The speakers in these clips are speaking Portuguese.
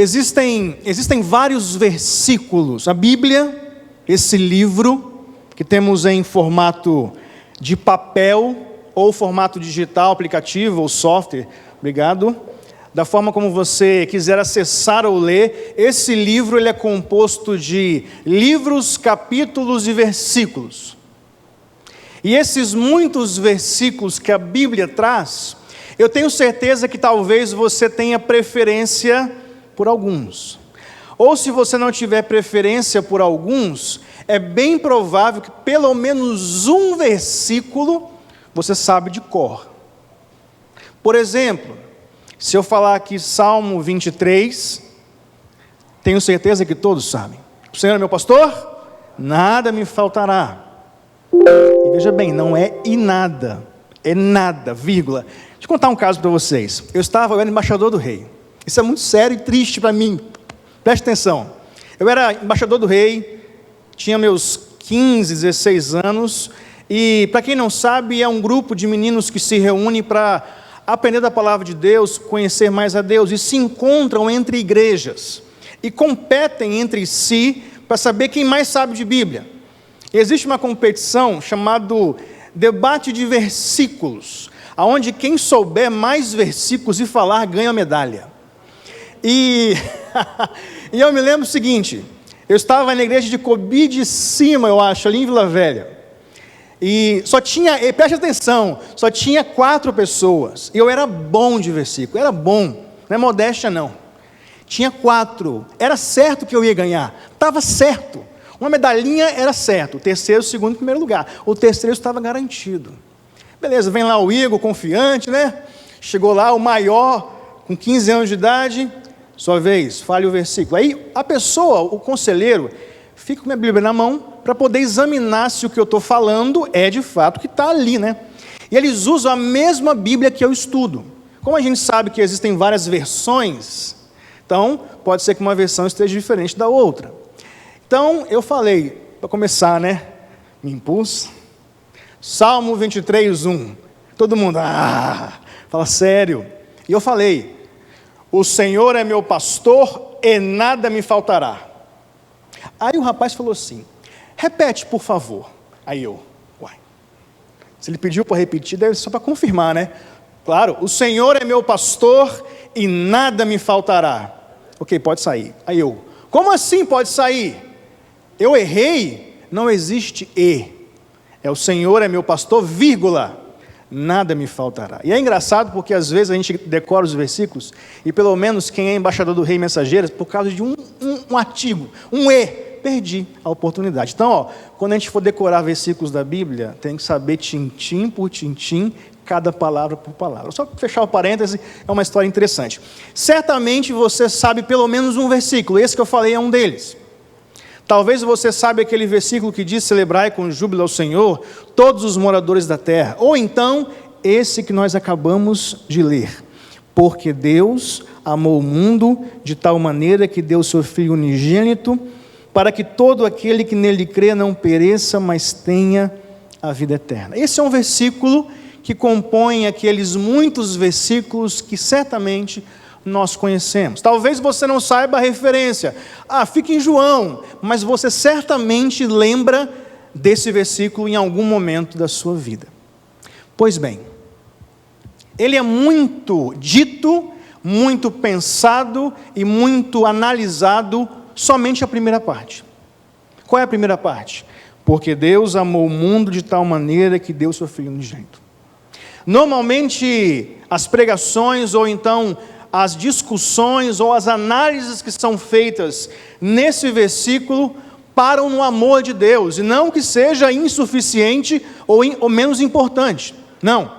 Existem vários versículos. A Bíblia, esse livro, que temos em formato de papel, ou formato digital, aplicativo ou software, obrigado. Da forma como você quiser acessar ou ler, esse livro ele é composto de livros, capítulos e versículos. E esses muitos versículos que a Bíblia traz, eu tenho certeza que talvez você tenha preferência por alguns. Ou se você não tiver preferência por alguns, é bem provável que pelo menos um versículo você sabe de cor. Por exemplo, se eu falar aqui Salmo 23, tenho certeza que todos sabem. O Senhor é meu pastor, nada me faltará. E veja bem, não é e nada, é nada, vírgula. Deixa eu contar um caso para vocês. Eu era embaixador do rei. Isso é muito sério e triste para mim. Preste atenção. Eu era embaixador do rei, tinha meus 15, 16 anos, e para quem não sabe, é um grupo de meninos que se reúne para aprender da palavra de Deus, conhecer mais a Deus, e se encontram entre igrejas, e competem entre si para saber quem mais sabe de Bíblia. Existe uma competição chamada debate de versículos, onde quem souber mais versículos e falar ganha a medalha. E eu me lembro o seguinte, eu estava na igreja de Cobi de Cima, eu acho, ali em Vila Velha, e preste atenção, só tinha 4 pessoas, e eu era bom de versículo, era bom, não é modéstia não, tinha 4, era certo que eu ia ganhar, estava certo, uma medalhinha era certo, o terceiro, o segundo, o primeiro lugar, o terceiro estava garantido. Beleza, vem lá o Igor, confiante, né? Chegou lá, o maior, com 15 anos de idade, sua vez, fale o versículo. Aí a pessoa, o conselheiro, fica com a minha Bíblia na mão, para poder examinar se o que eu estou falando é de fato o que está ali, né? E eles usam a mesma Bíblia que eu estudo. Como a gente sabe que existem várias versões, então pode ser que uma versão esteja diferente da outra. Então eu falei, para começar, né? Me impus. Salmo 23, 1. Todo mundo, fala sério. E eu falei, o Senhor é meu pastor e nada me faltará. Aí o rapaz falou assim, repete por favor. Aí eu, se ele pediu para repetir, deve ser só para confirmar, né? Claro, o Senhor é meu pastor e nada me faltará. Ok, pode sair. Aí eu, como assim pode sair? Eu errei, não existe e. É o Senhor é meu pastor, vírgula, nada me faltará. E é engraçado porque às vezes a gente decora os versículos, e pelo menos quem é embaixador do rei mensageiro, por causa de um artigo, um e, perdi a oportunidade. Então, quando a gente for decorar versículos da Bíblia, tem que saber tintim por tintim, cada palavra por palavra. Só para fechar o parêntese, é uma história interessante. Certamente você sabe pelo menos um versículo, esse que eu falei é um deles. Talvez você saiba aquele versículo que diz, celebrai com júbilo ao Senhor todos os moradores da terra. Ou então, esse que nós acabamos de ler. Porque Deus amou o mundo de tal maneira que deu seu Filho unigênito, para que todo aquele que nele crê não pereça, mas tenha a vida eterna. Esse é um versículo que compõe aqueles muitos versículos que certamente nós conhecemos. Talvez você não saiba a referência. Fica em João, mas você certamente lembra desse versículo em algum momento da sua vida. Pois bem, ele é muito dito, muito pensado e muito analisado somente a primeira parte. Qual é a primeira parte? Porque Deus amou o mundo de tal maneira que deu seu Filho unigênito. Normalmente, as pregações ou então as discussões ou as análises que são feitas nesse versículo param no amor de Deus, e não que seja insuficiente ou menos importante, não.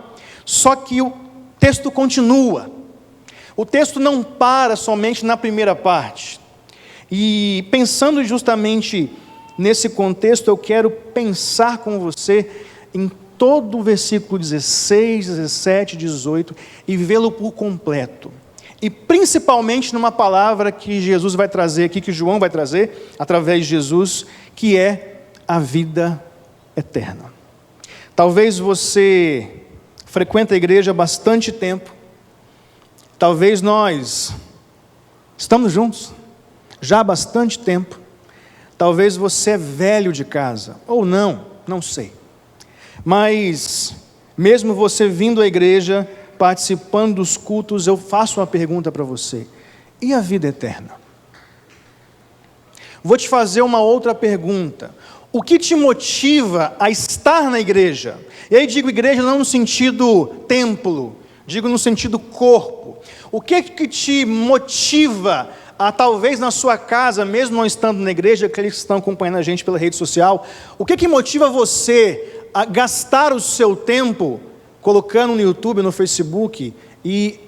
Só que o texto continua, o texto não para somente na primeira parte, e pensando justamente nesse contexto, eu quero pensar com você em todo o versículo 16, 17, 18, e vê-lo por completo. E principalmente numa palavra que Jesus vai trazer aqui, que João vai trazer, através de Jesus, que é a vida eterna. Talvez você frequente a igreja há bastante tempo, talvez nós Estamos juntos já há bastante tempo. Talvez você é velho de casa, ou não, não sei. Mas, mesmo você vindo à igreja, participando dos cultos, eu faço uma pergunta para você: e a vida eterna? Vou te fazer uma outra pergunta: o que te motiva a estar na igreja? E aí digo igreja não no sentido templo, digo no sentido corpo. O que te motiva a, talvez na sua casa, mesmo não estando na igreja, aqueles que estão acompanhando a gente pela rede social, o que motiva você a gastar o seu tempo colocando no YouTube, no Facebook e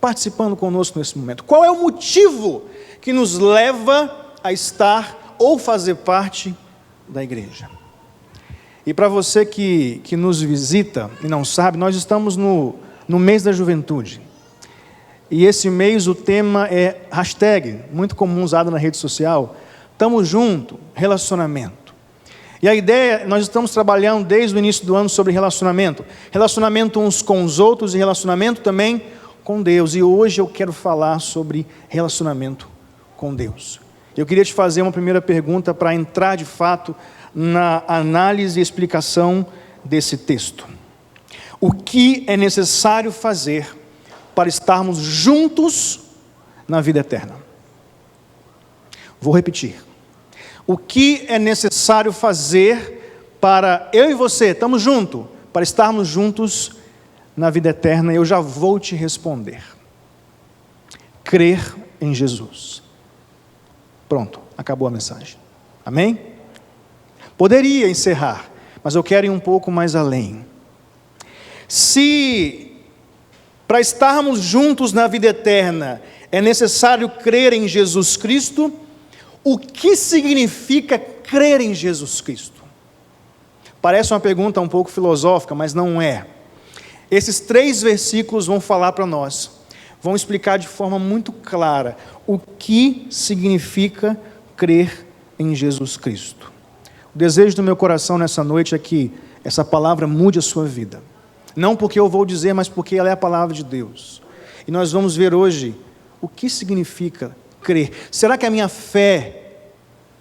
participando conosco nesse momento? Qual é o motivo que nos leva a estar ou fazer parte da igreja? E para você que nos visita e não sabe, nós estamos no mês da juventude. E esse mês o tema é hashtag, muito comum usado na rede social, tamo junto, relacionamento. E a ideia, nós estamos trabalhando desde o início do ano sobre relacionamento. Relacionamento uns com os outros e relacionamento também com Deus. E hoje eu quero falar sobre relacionamento com Deus. Eu queria te fazer uma primeira pergunta para entrar de fato na análise e explicação desse texto. O que é necessário fazer para estarmos juntos na vida eterna? Vou repetir. O que é necessário fazer para eu e você, estamos juntos, para estarmos juntos na vida eterna? Eu já vou te responder. Crer em Jesus. Pronto, acabou a mensagem. Amém? Poderia encerrar, mas eu quero ir um pouco mais além. Se para estarmos juntos na vida eterna é necessário crer em Jesus Cristo, o que significa crer em Jesus Cristo? Parece uma pergunta um pouco filosófica, mas não é. Esses 3 versículos vão falar para nós, vão explicar de forma muito clara o que significa crer em Jesus Cristo. O desejo do meu coração nessa noite é que essa palavra mude a sua vida. Não porque eu vou dizer, mas porque ela é a palavra de Deus. E nós vamos ver hoje o que significa crer. Será que a minha fé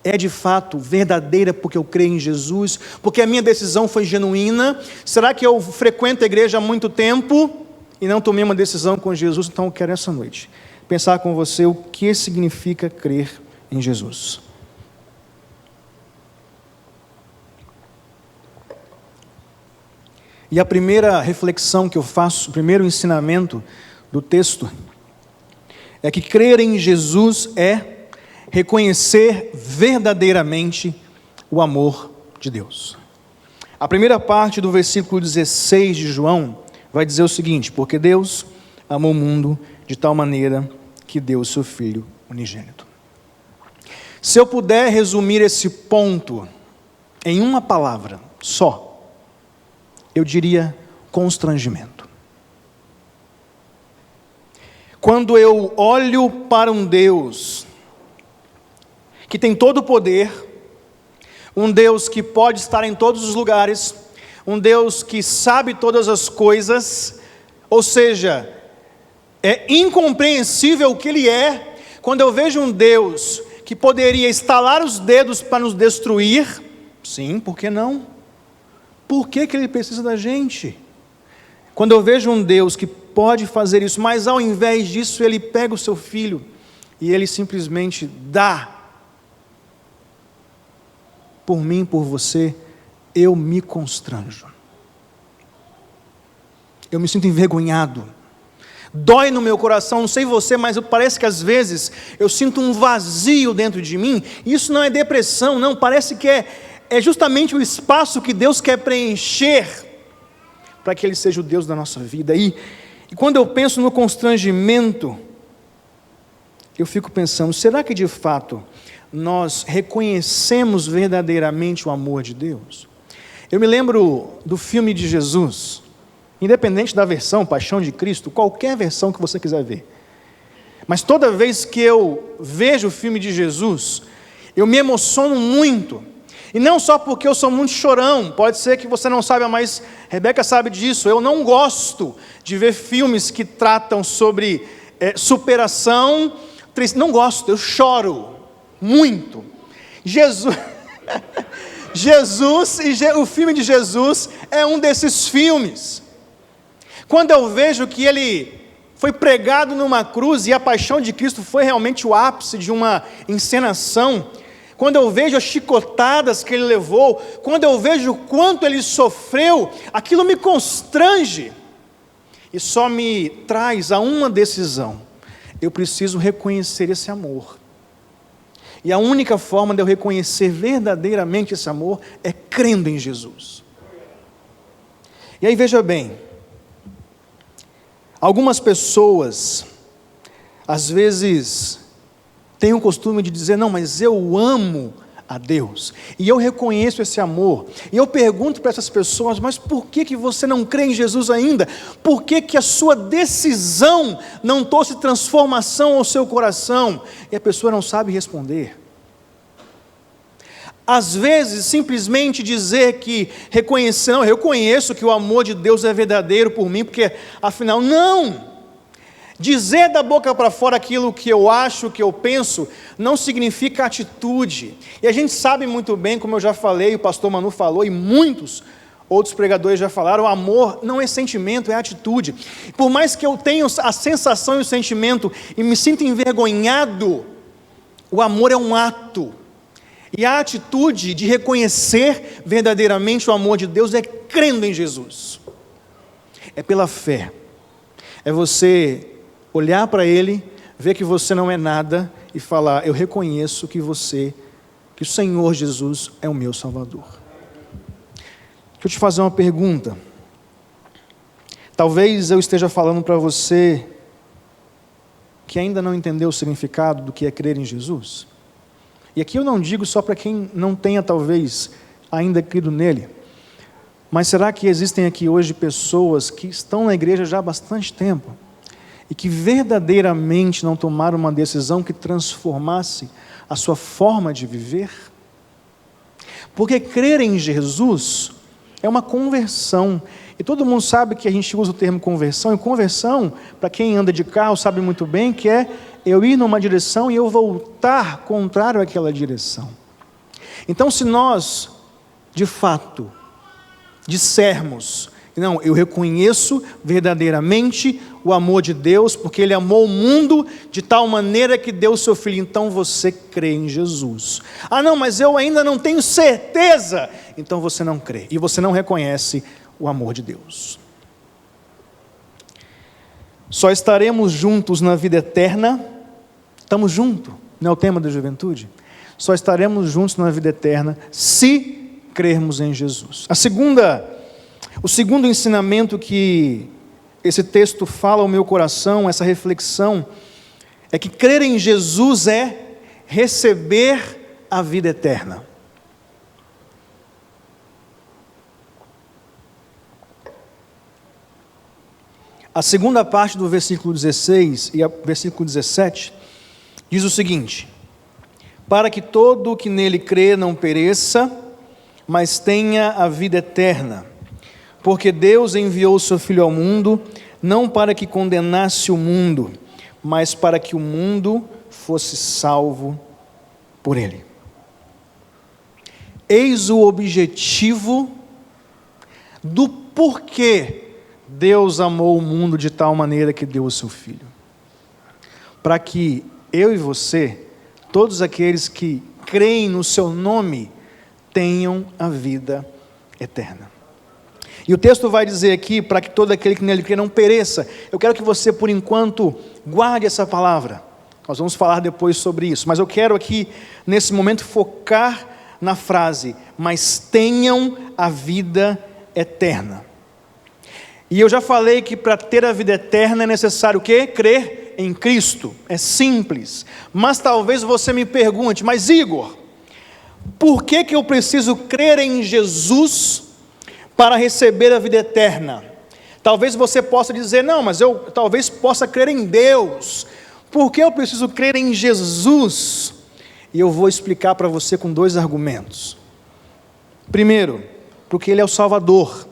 é de fato verdadeira porque eu creio em Jesus? Porque a minha decisão foi genuína? Será que eu frequento a igreja há muito tempo e não tomei uma decisão com Jesus? Então eu quero essa noite pensar com você o que significa crer em Jesus. E a primeira reflexão que eu faço, o primeiro ensinamento do texto, é que crer em Jesus é reconhecer verdadeiramente o amor de Deus. A primeira parte do versículo 16 de João vai dizer o seguinte: porque Deus amou o mundo de tal maneira que deu o seu Filho unigênito. Se eu puder resumir esse ponto em uma palavra só, eu diria constrangimento. Quando eu olho para um Deus que tem todo o poder, um Deus que pode estar em todos os lugares, um Deus que sabe todas as coisas, ou seja, é incompreensível o que Ele é. Quando eu vejo um Deus que poderia estalar os dedos para nos destruir, sim, por que não? Por que Ele precisa da gente? Quando eu vejo um Deus que pode fazer isso, mas ao invés disso Ele pega o seu Filho e Ele simplesmente dá por mim, por você, eu me constranjo. Eu me sinto envergonhado. Dói no meu coração, não sei você, mas parece que às vezes eu sinto um vazio dentro de mim. Isso não é depressão, não, parece que é justamente o espaço que Deus quer preencher para que Ele seja o Deus da nossa vida. E quando eu penso no constrangimento, eu fico pensando, será que de fato nós reconhecemos verdadeiramente o amor de Deus? Eu me lembro do filme de Jesus, independente da versão, Paixão de Cristo, qualquer versão que você quiser ver. Mas toda vez que eu vejo o filme de Jesus, eu me emociono muito. E não só porque eu sou muito chorão, pode ser que você não saiba, mas Rebeca sabe disso. Eu não gosto de ver filmes que tratam sobre superação, Não gosto, eu choro muito. Jesus e o filme de Jesus é um desses filmes. Quando eu vejo que ele foi pregado numa cruz e a paixão de Cristo foi realmente o ápice de uma encenação, quando eu vejo as chicotadas que ele levou, quando eu vejo o quanto ele sofreu, aquilo me constrange e só me traz a uma decisão: eu preciso reconhecer esse amor. E a única forma de eu reconhecer verdadeiramente esse amor é crendo em Jesus. E aí veja bem, algumas pessoas, às vezes, têm o costume de dizer: não, mas eu amo a Deus, e eu reconheço esse amor, e eu pergunto para essas pessoas: mas por que você não crê em Jesus ainda? Por que a sua decisão não trouxe transformação ao seu coração? E a pessoa não sabe responder. Às vezes, simplesmente dizer que reconhecer, não, eu reconheço que o amor de Deus é verdadeiro por mim, porque afinal, não. Dizer da boca para fora aquilo que eu acho, que eu penso, não significa atitude. E a gente sabe muito bem, como eu já falei, o pastor Manu falou, e muitos outros pregadores já falaram, o amor não é sentimento, é atitude. Por mais que eu tenha a sensação e o sentimento, e me sinta envergonhado, o amor é um ato. E a atitude de reconhecer verdadeiramente o amor de Deus é crendo em Jesus. É pela fé. É você olhar para Ele, ver que você não é nada e falar: eu reconheço que o Senhor Jesus é o meu Salvador. Deixa eu te fazer uma pergunta. Talvez eu esteja falando para você que ainda não entendeu o significado do que é crer em Jesus. E aqui eu não digo só para quem não tenha talvez ainda crido nele. Mas será que existem aqui hoje pessoas que estão na igreja já há bastante tempo e que verdadeiramente não tomaram uma decisão que transformasse a sua forma de viver? Porque crer em Jesus é uma conversão. E todo mundo sabe que a gente usa o termo conversão, e conversão, para quem anda de carro, sabe muito bem que é eu ir numa direção e eu voltar contrário àquela direção. Então, se nós, de fato, dissermos: não, eu reconheço verdadeiramente o amor de Deus, porque Ele amou o mundo de tal maneira que deu o seu Filho, então você crê em Jesus. Ah não, mas eu ainda não tenho certeza. Então você não crê, e você não reconhece o amor de Deus. Só estaremos juntos na vida eterna. Estamos juntos, não é o tema da juventude? Só estaremos juntos na vida eterna se crermos em Jesus. O segundo ensinamento que esse texto fala ao meu coração, essa reflexão, é que crer em Jesus é receber a vida eterna. A segunda parte do versículo 16 e o versículo 17 diz o seguinte: para que todo o que nele crê não pereça, mas tenha a vida eterna. Porque Deus enviou o seu Filho ao mundo, não para que condenasse o mundo, mas para que o mundo fosse salvo por ele. Eis o objetivo do porquê Deus amou o mundo de tal maneira que deu o seu Filho. Para que eu e você, todos aqueles que creem no seu nome, tenham a vida eterna. E o texto vai dizer aqui, para que todo aquele que nele crê não pereça. Eu quero que você, por enquanto, guarde essa palavra. Nós vamos falar depois sobre isso. Mas eu quero aqui, nesse momento, focar na frase: mas tenham a vida eterna. E eu já falei que para ter a vida eterna é necessário o quê? Crer em Cristo. É simples. Mas talvez você me pergunte: mas Igor, por que eu preciso crer em Jesus para receber a vida eterna? Talvez você possa dizer: não, mas eu talvez possa crer em Deus. Por que eu preciso crer em Jesus? E eu vou explicar para você com 2 argumentos. Primeiro, porque Ele é o Salvador.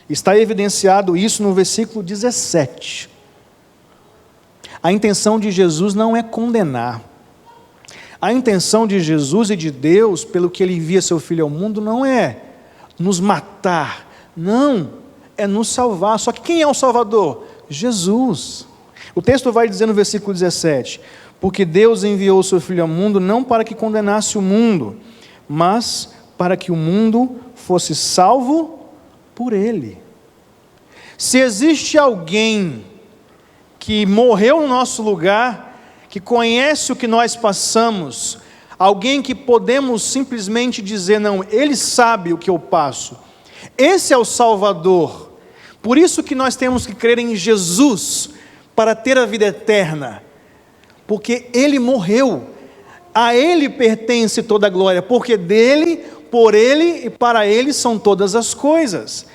Está evidenciado isso no versículo 17. A intenção de Jesus não é condenar. A intenção de Jesus e de Deus, pelo que Ele envia seu Filho ao mundo, não é nos matar. Não, é nos salvar. Só que quem é o Salvador? Jesus. O texto vai dizer no versículo 17: porque Deus enviou o seu Filho ao mundo não para que condenasse o mundo, mas para que o mundo fosse salvo por Ele. Se existe alguém que morreu no nosso lugar, que conhece o que nós passamos, alguém que podemos simplesmente dizer, não, Ele sabe o que eu passo, esse é o Salvador. Por isso que nós temos que crer em Jesus, para ter a vida eterna, porque Ele morreu, a Ele pertence toda a glória, porque dEle, por Ele e para Ele são todas as coisas.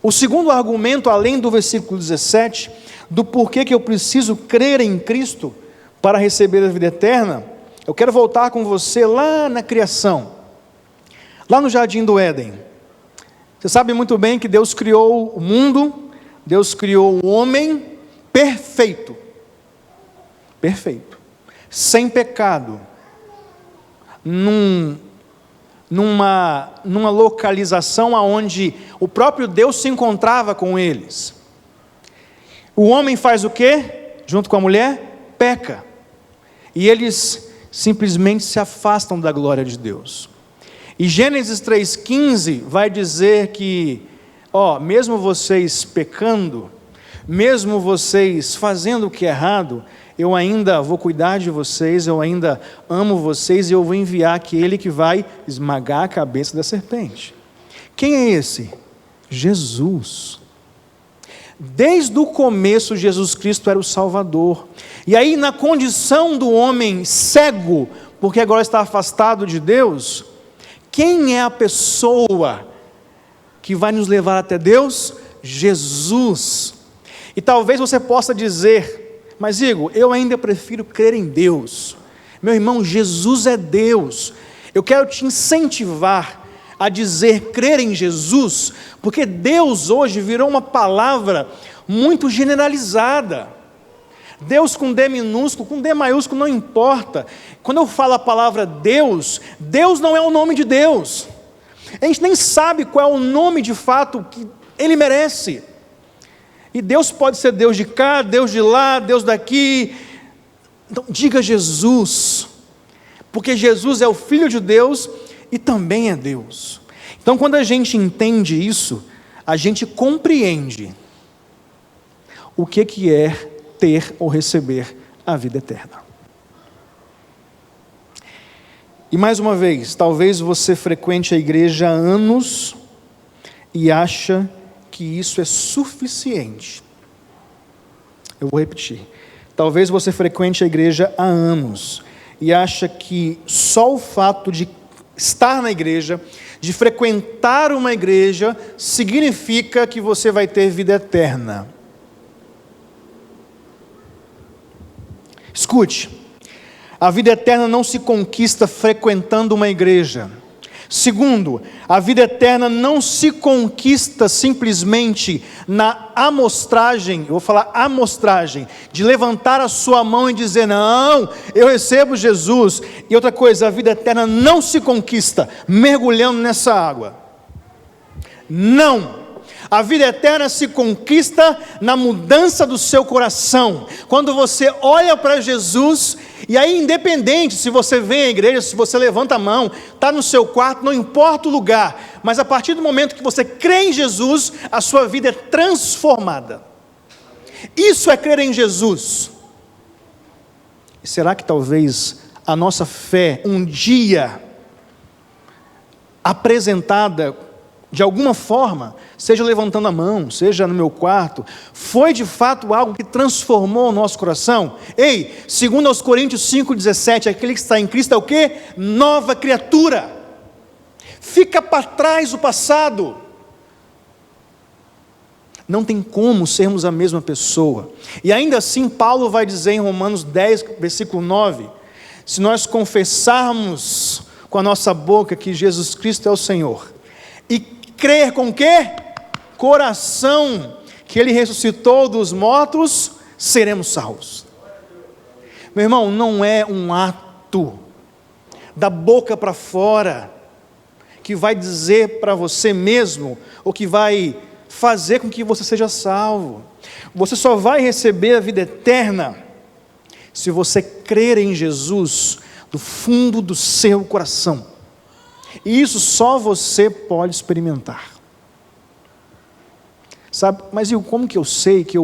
O segundo argumento, além do versículo 17, do porquê que eu preciso crer em Cristo para receber a vida eterna, eu quero voltar com você lá na criação, lá no Jardim do Éden. Você sabe muito bem que Deus criou o mundo, Deus criou o homem perfeito, sem pecado, numa localização onde o próprio Deus se encontrava com eles. O homem faz o quê? Junto com a mulher, peca. E eles simplesmente se afastam da glória de Deus. E Gênesis 3,15 vai dizer que, mesmo vocês pecando, mesmo vocês fazendo o que é errado, eu ainda vou cuidar de vocês, eu ainda amo vocês e eu vou enviar aquele que vai esmagar a cabeça da serpente. Quem é esse? Jesus. Desde o começo, Jesus Cristo era o Salvador. E aí, na condição do homem cego, porque agora está afastado de Deus, quem é a pessoa que vai nos levar até Deus? Jesus. E talvez você possa dizer, mas Igor, eu ainda prefiro crer em Deus. Meu irmão, Jesus é Deus. Eu quero te incentivar a dizer crer em Jesus, porque Deus hoje virou uma palavra muito generalizada. Deus com D minúsculo, com D maiúsculo, não importa. Quando eu falo a palavra Deus, Deus não é o nome de Deus. A gente nem sabe qual é o nome de fato que Ele merece. E Deus pode ser Deus de cá, Deus de lá, Deus daqui. Então diga Jesus, porque Jesus é o Filho de Deus e também é Deus. Então quando a gente entende isso, a gente compreende o que é ter ou receber a vida eterna. E mais uma vez, talvez você frequente a igreja há anos e acha que isso é suficiente. Eu vou repetir. Talvez você frequente a igreja há anos e acha que só o fato de estar na igreja, de frequentar uma igreja, significa que você vai ter vida eterna. Escute, a vida eterna não se conquista frequentando uma igreja. Segundo, a vida eterna não se conquista simplesmente na amostragem, eu vou falar amostragem, de levantar a sua mão e dizer, não, eu recebo Jesus. E outra coisa, a vida eterna não se conquista mergulhando nessa água. Não. A vida eterna se conquista na mudança do seu coração. Quando você olha para Jesus, e aí independente se você vem à igreja, se você levanta a mão, está no seu quarto, não importa o lugar, mas a partir do momento que você crê em Jesus, a sua vida é transformada. Isso é crer em Jesus. E será que talvez a nossa fé, um dia apresentada de alguma forma, seja levantando a mão, seja no meu quarto, foi de fato algo que transformou o nosso coração? Ei, segundo aos Coríntios 5,17, aquele que está em Cristo é o quê? Nova criatura. Fica para trás o passado. Não tem como sermos a mesma pessoa. E ainda assim, Paulo vai dizer em Romanos 10, versículo 9, se nós confessarmos com a nossa boca que Jesus Cristo é o Senhor, e crer com o quê? Coração, que Ele ressuscitou dos mortos, seremos salvos. Meu irmão, não é um ato da boca para fora que vai dizer para você mesmo, ou que vai fazer com que você seja salvo. Você só vai receber a vida eterna se você crer em Jesus do fundo do seu coração. E isso só você pode experimentar. Sabe, mas como que eu sei que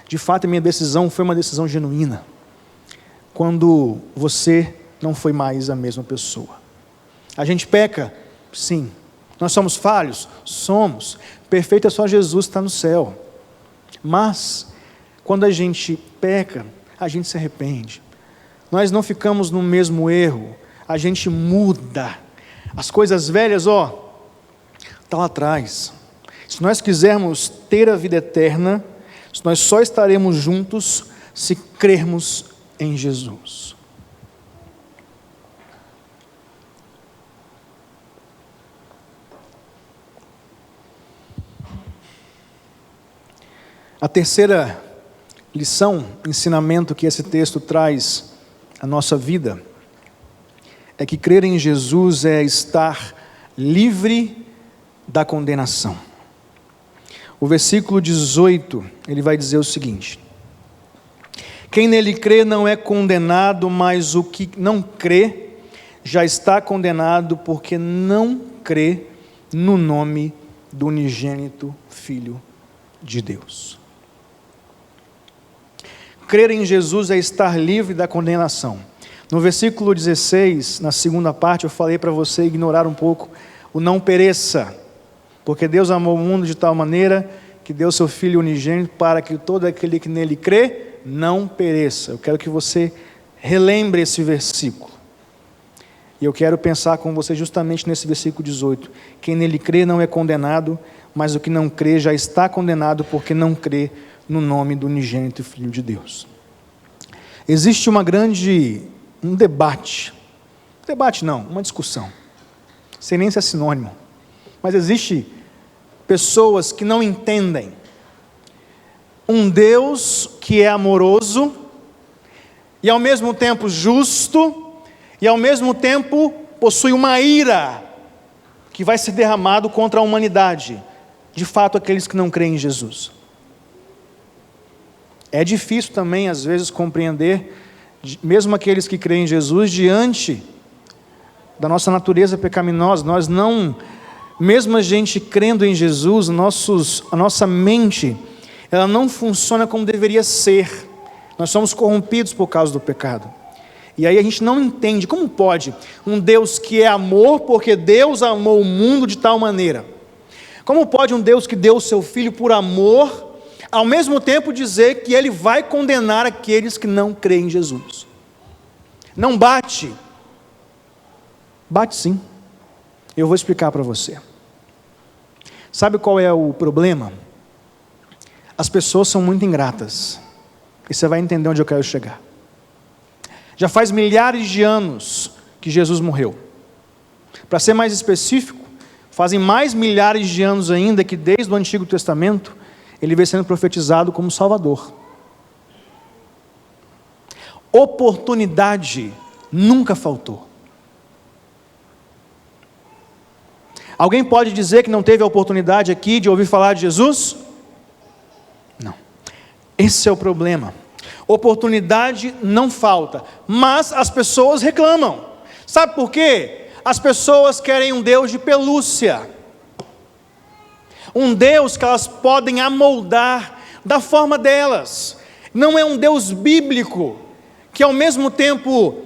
de fato a minha decisão foi uma decisão genuína? Quando você não foi mais a mesma pessoa. A gente peca? Sim. Nós somos falhos? Somos. Perfeito é só Jesus que está no céu. Mas, quando a gente peca, a gente se arrepende. Nós não ficamos no mesmo erro, a gente muda. As coisas velhas, está lá atrás. Se nós quisermos ter a vida eterna, nós só estaremos juntos se crermos em Jesus. A terceira lição, ensinamento que esse texto traz à nossa vida, é que crer em Jesus é estar livre da condenação. O versículo 18, ele vai dizer o seguinte: quem nele crê não é condenado, mas o que não crê já está condenado, porque não crê no nome do unigênito Filho de Deus. Crer em Jesus é estar livre da condenação. No versículo 16, na segunda parte, eu falei para você ignorar um pouco o não pereça, porque Deus amou o mundo de tal maneira que deu seu Filho unigênito para que todo aquele que nele crê não pereça. Eu quero que você relembre esse versículo. E eu quero pensar com você justamente nesse versículo 18. Quem nele crê não é condenado, mas o que não crê já está condenado, porque não crê no nome do unigênito Filho de Deus. Existe um debate não, uma discussão, sem nem ser sinônimo, mas existe pessoas que não entendem um Deus que é amoroso, e ao mesmo tempo justo, e ao mesmo tempo possui uma ira, que vai ser derramado contra a humanidade, de fato aqueles que não creem em Jesus. É difícil também, às vezes, compreender, mesmo aqueles que creem em Jesus, diante da nossa natureza pecaminosa. Nós não, mesmo a gente crendo em Jesus, a nossa mente, ela não funciona como deveria ser. Nós somos corrompidos por causa do pecado. E aí a gente não entende, como pode um Deus que é amor, porque Deus amou o mundo de tal maneira? Como pode um Deus que deu o seu Filho por amor, ao mesmo tempo dizer que Ele vai condenar aqueles que não creem em Jesus? Não bate. Bate sim. Eu vou explicar para você. Sabe qual é o problema? As pessoas são muito ingratas. E você vai entender onde eu quero chegar. Já faz milhares de anos que Jesus morreu. Para ser mais específico, fazem mais milhares de anos ainda que desde o Antigo Testamento Ele vem sendo profetizado como Salvador. Oportunidade nunca faltou. Alguém pode dizer que não teve a oportunidade aqui de ouvir falar de Jesus? Não. Esse é o problema. Oportunidade não falta, mas as pessoas reclamam. Sabe por quê? As pessoas querem um Deus de pelúcia. Um Deus que elas podem amoldar da forma delas. Não é um Deus bíblico, que ao mesmo tempo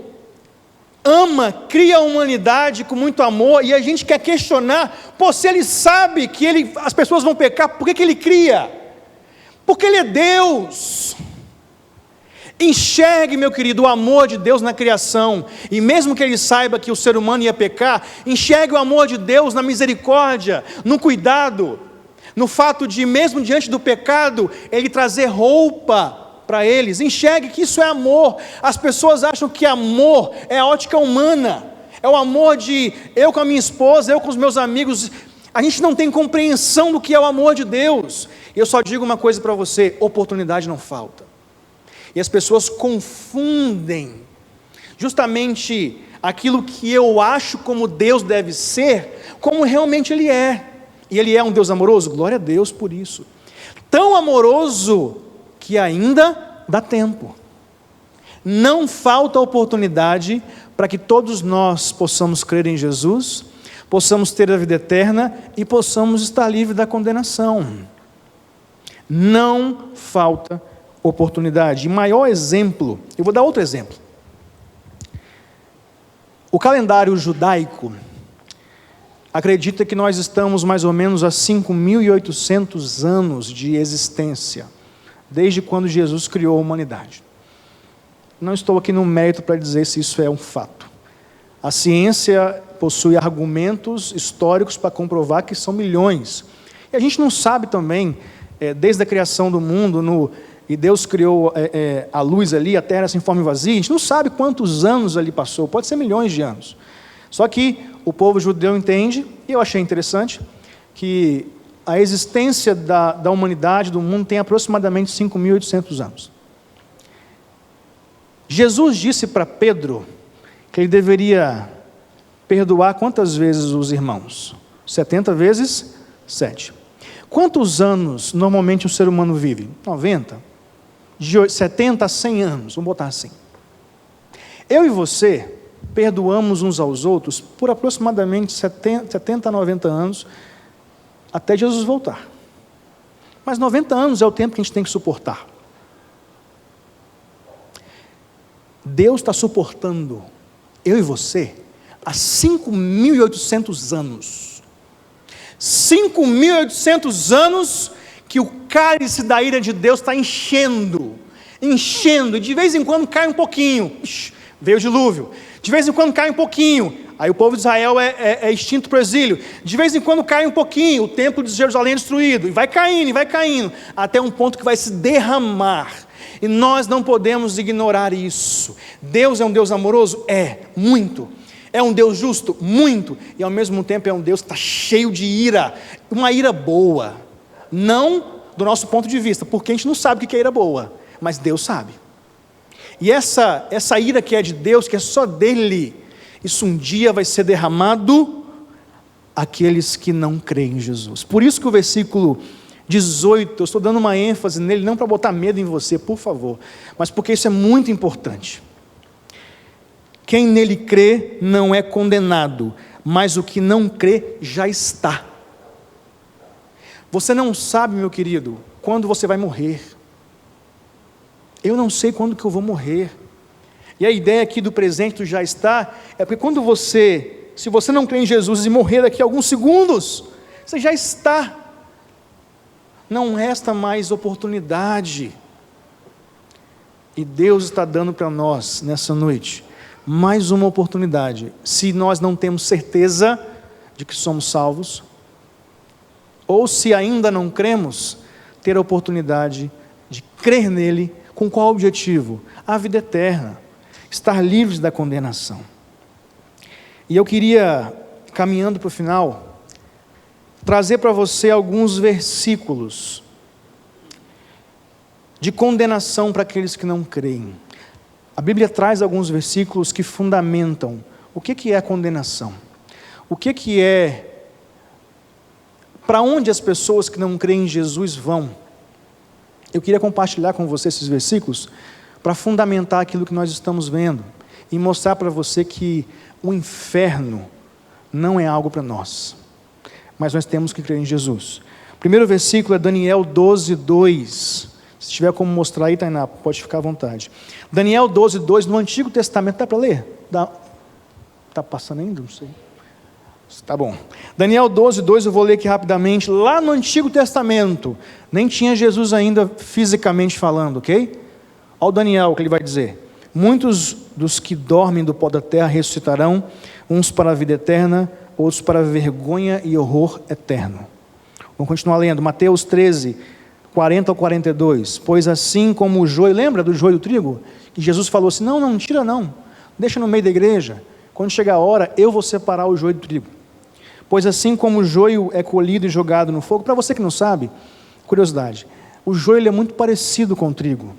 ama, cria a humanidade com muito amor, e a gente quer questionar, se Ele sabe que as pessoas vão pecar, por que Ele cria? Porque Ele é Deus. Enxergue, meu querido, o amor de Deus na criação, e mesmo que Ele saiba que o ser humano ia pecar, enxergue o amor de Deus na misericórdia, no cuidado, no fato de, mesmo diante do pecado, Ele trazer roupa para eles. Enxergue que isso é amor. As pessoas acham que amor é a ótica humana, é o amor de eu com a minha esposa, eu com os meus amigos. A gente não tem compreensão do que é o amor de Deus. E eu só digo uma coisa para você: oportunidade não falta. E as pessoas confundem justamente aquilo que eu acho como Deus deve ser, como realmente Ele é. E Ele é um Deus amoroso? Glória a Deus por isso. Tão amoroso que ainda dá tempo. Não falta oportunidade para que todos nós possamos crer em Jesus, possamos ter a vida eterna e possamos estar livres da condenação. Não falta oportunidade. E maior exemplo, eu vou dar outro exemplo. O calendário judaico acredita que nós estamos mais ou menos há 5.800 anos de existência, desde quando Jesus criou a humanidade. Não estou aqui no mérito para dizer se isso é um fato. A ciência possui argumentos históricos para comprovar que são milhões. E a gente não sabe também, desde a criação do mundo, e Deus criou a luz ali, a terra sem forma e vazia, a gente não sabe quantos anos ali passou, pode ser milhões de anos. Só que o povo judeu entende, e eu achei interessante, que a existência da humanidade, do mundo, tem aproximadamente 5.800 anos. Jesus disse para Pedro que ele deveria perdoar quantas vezes os irmãos? 70 vezes 7. Quantos anos normalmente o ser humano vive? 90? De 70 a 100 anos, vamos botar assim. Eu e você perdoamos uns aos outros por aproximadamente 70 a 90 anos, até Jesus voltar. Mas 90 anos é o tempo que a gente tem que suportar. Deus está suportando eu e você há 5.800 anos. 5.800 anos que o cálice da ira de Deus está enchendo, e de vez em quando cai um pouquinho. Veio o dilúvio. De vez em quando cai um pouquinho. Aí o povo de Israel é extinto para o exílio. De vez em quando cai um pouquinho. O templo de Jerusalém é destruído. E vai caindo, até um ponto que vai se derramar. E nós não podemos ignorar isso. Deus é um Deus amoroso? Muito. É um Deus justo? Muito. E ao mesmo tempo é um Deus que está cheio de ira. Uma ira boa. Não do nosso ponto de vista, porque a gente não sabe o que é ira boa. Mas Deus sabe. E essa ira que é de Deus, que é só dele, isso um dia vai ser derramado àqueles que não creem em Jesus. Por isso que o versículo 18, eu estou dando uma ênfase nele, não para botar medo em você, por favor, mas porque isso é muito importante. Quem nele crê não é condenado, mas o que não crê já está. Você não sabe, meu querido, quando você vai morrer. Eu não sei quando que eu vou morrer. E a ideia aqui do presente do já está, é porque quando se você não crê em Jesus e morrer daqui a alguns segundos, você já está. Não resta mais oportunidade. E Deus está dando para nós, nessa noite, mais uma oportunidade. Se nós não temos certeza de que somos salvos, ou se ainda não cremos, ter a oportunidade de crer nele. Com qual objetivo? A vida eterna. Estar livres da condenação. E eu queria, caminhando para o final, trazer para você alguns versículos de condenação para aqueles que não creem. A Bíblia traz alguns versículos que fundamentam o que é a condenação. O que é, para onde as pessoas que não creem em Jesus vão. Eu queria compartilhar com você esses versículos para fundamentar aquilo que nós estamos vendo e mostrar para você que o inferno não é algo para nós, mas nós temos que crer em Jesus. O primeiro versículo é Daniel 12:2. Se tiver como mostrar aí, Tainá, pode ficar à vontade. Daniel 12:2, no Antigo Testamento, dá para ler? Está passando ainda? Não sei. Tá bom. Daniel 12:2, eu vou ler aqui rapidamente. Lá no Antigo Testamento, nem tinha Jesus ainda fisicamente falando, ok? Olha o Daniel, o que ele vai dizer. Muitos dos que dormem do pó da terra ressuscitarão, uns para a vida eterna, outros para a vergonha e horror eterno. Vamos continuar lendo. Mateus 13, 40 ao 42. Pois assim como o joio, lembra do joio do trigo? Que Jesus falou assim, não tira não, deixa no meio da igreja. Quando chegar a hora, eu vou separar o joio do trigo. Pois assim como o joio é colhido e jogado no fogo, para você que não sabe, curiosidade, o joio ele é muito parecido com o trigo.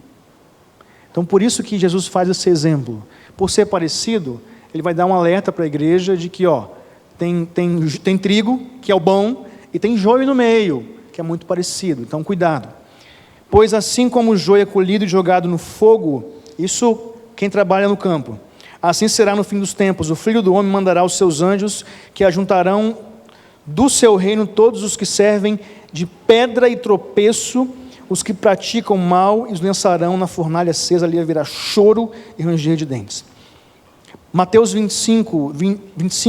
Então, por isso que Jesus faz esse exemplo. Por ser parecido, ele vai dar um alerta para a igreja de que, tem trigo, que é o bom, e tem joio no meio, que é muito parecido. Então, cuidado. Pois assim como o joio é colhido e jogado no fogo, isso quem trabalha no campo, assim será no fim dos tempos. O Filho do Homem mandará os seus anjos, que ajuntarão do seu reino todos os que servem de pedra e tropeço, os que praticam mal, e os lançarão na fornalha acesa, ali haverá choro e ranger de dentes. Mateus 25,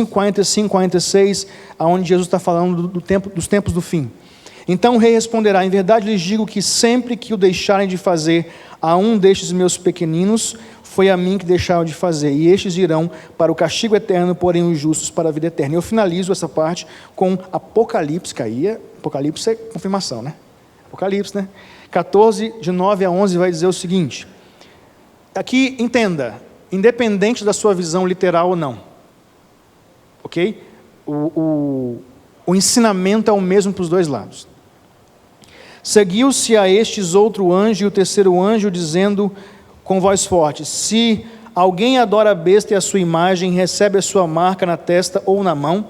45, 46, aonde Jesus está falando dos tempos do fim. Então o rei responderá: em verdade lhes digo que sempre que o deixarem de fazer a um destes meus pequeninos, foi a mim que deixaram de fazer, e estes irão para o castigo eterno, porém os justos para a vida eterna. Eu finalizo essa parte com Apocalipse, Apocalipse é confirmação, né? Apocalipse, né? 14, de 9 a 11, vai dizer o seguinte. Aqui, entenda, independente da sua visão literal ou não, ok? O ensinamento é o mesmo para os dois lados. Seguiu-se a estes outro anjo e o terceiro anjo, dizendo com voz forte: se alguém adora a besta e a sua imagem, recebe a sua marca na testa ou na mão,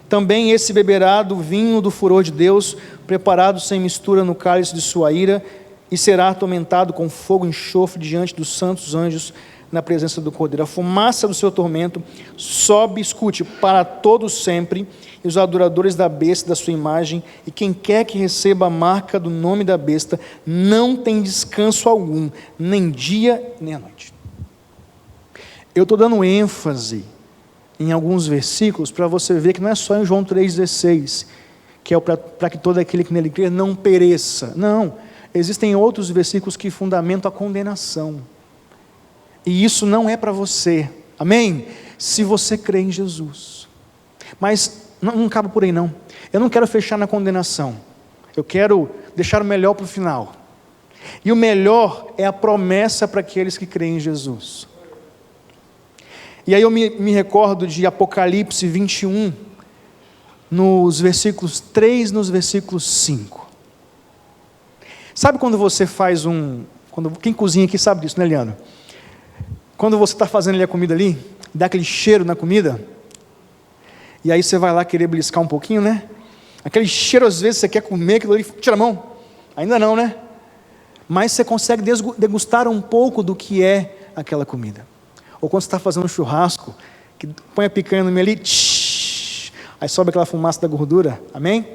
também esse beberá do vinho do furor de Deus, preparado sem mistura no cálice de sua ira, e será atormentado com fogo e enxofre diante dos santos anjos, na presença do Cordeiro. A fumaça do seu tormento sobe, escute, para todos sempre, e os adoradores da besta e da sua imagem, e quem quer que receba a marca do nome da besta, não tem descanso algum, nem dia nem à noite. Eu estou dando ênfase em alguns versículos para você ver que não é só em João 3,16, que é para que todo aquele que nele crê não pereça. Não, existem outros versículos que fundamentam a condenação. E isso não é para você, amém? Se você crê em Jesus. Mas não acaba por aí não. Eu não quero fechar na condenação. Eu quero deixar o melhor para o final. E o melhor é a promessa para aqueles que creem em Jesus. E aí eu me recordo de Apocalipse 21, nos versículos 3, nos versículos 5. Sabe quando você faz quem cozinha aqui sabe disso, né, Leandro? Quando você está fazendo ali a comida ali, dá aquele cheiro na comida, e aí você vai lá querer beliscar um pouquinho, né? Aquele cheiro, às vezes, você quer comer aquilo ali, tira a mão. Ainda não, né? Mas você consegue degustar um pouco do que é aquela comida. Ou quando você está fazendo um churrasco, que põe a picanha no meio ali, aí sobe aquela fumaça da gordura, amém?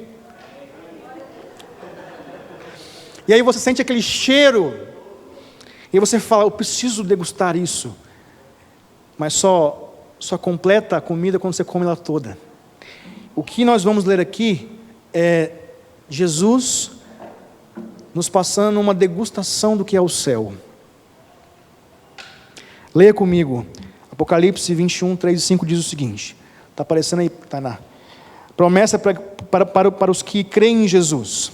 E aí você sente aquele cheiro, e você fala: eu preciso degustar isso. Mas só completa a comida quando você come ela toda. O que nós vamos ler aqui é Jesus nos passando uma degustação do que é o céu. Leia comigo, Apocalipse 21, 3 e 5 diz o seguinte, está aparecendo aí, Tainá. Promessa para os que creem em Jesus.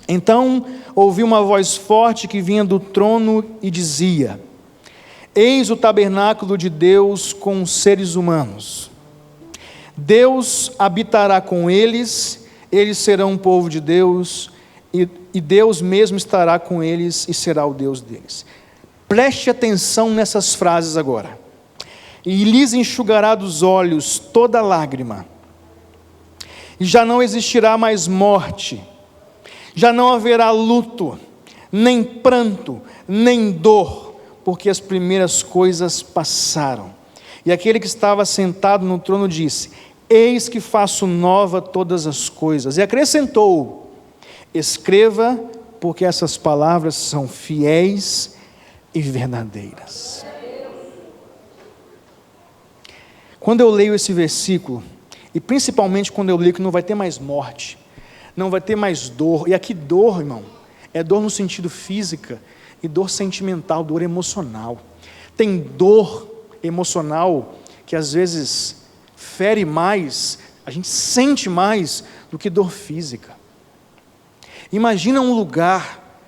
Então ouvi uma voz forte que vinha do trono e dizia: eis o tabernáculo de Deus com os seres humanos. Deus habitará com eles, eles serão um povo de Deus, e Deus mesmo estará com eles e será o Deus deles. Preste atenção nessas frases agora. E lhes enxugará dos olhos toda lágrima, e já não existirá mais morte, já não haverá luto, nem pranto, nem dor, porque as primeiras coisas passaram. E aquele que estava sentado no trono disse: eis que faço nova todas as coisas. E acrescentou: escreva, porque essas palavras são fiéis e verdadeiras. Quando eu leio esse versículo, e principalmente quando eu leio que não vai ter mais morte, não vai ter mais dor, e aqui dor, irmão, é dor no sentido física, e dor sentimental, dor emocional. Tem dor emocional que às vezes fere mais, a gente sente mais do que dor física. Imagina um lugar,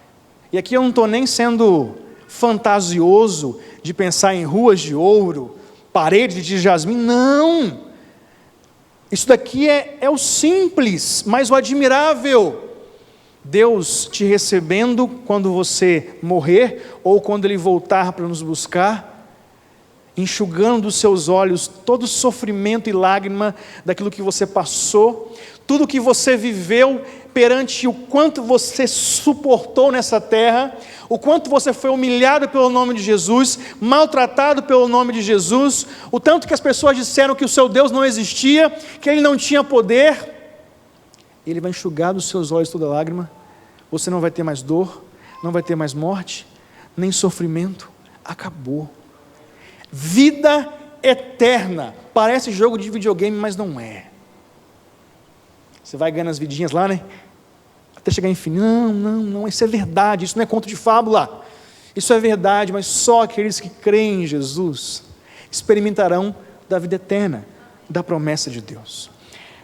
e aqui eu não estou nem sendo fantasioso de pensar em ruas de ouro, paredes de jasmim, não. Isso daqui é o simples, mas o admirável. Deus te recebendo quando você morrer, ou quando Ele voltar para nos buscar, enxugando dos seus olhos todo sofrimento e lágrima daquilo que você passou, tudo que você viveu perante o quanto você suportou nessa terra, o quanto você foi humilhado pelo nome de Jesus, maltratado pelo nome de Jesus, o tanto que as pessoas disseram que o seu Deus não existia, que Ele não tinha poder. Ele vai enxugar dos seus olhos toda lágrima. Você não vai ter mais dor, não vai ter mais morte, nem sofrimento. Acabou. Vida eterna. Parece jogo de videogame, mas não é. Você vai ganhando as vidinhas lá, né? Até chegar em fim. Não, isso é verdade, isso não é conto de fábula. Isso é verdade, mas só aqueles que creem em Jesus experimentarão da vida eterna, da promessa de Deus.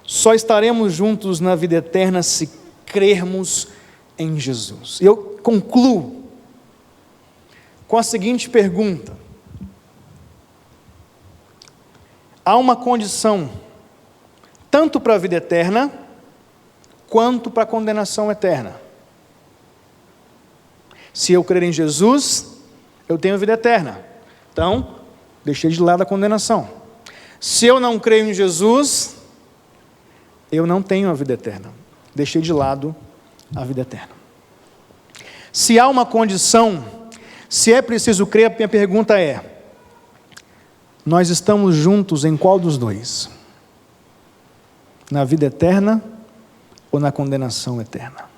Só estaremos juntos na vida eterna se crermos em Jesus. E eu concluo com a seguinte pergunta: há uma condição tanto para a vida eterna quanto para a condenação eterna. Se eu crer em Jesus, eu tenho vida eterna. Então, deixei de lado a condenação. Se eu não creio em Jesus, eu não tenho a vida eterna. Deixei de lado a vida eterna. Se há uma condição, se é preciso crer, a minha pergunta é: nós estamos juntos em qual dos dois? Na vida eterna ou na condenação eterna?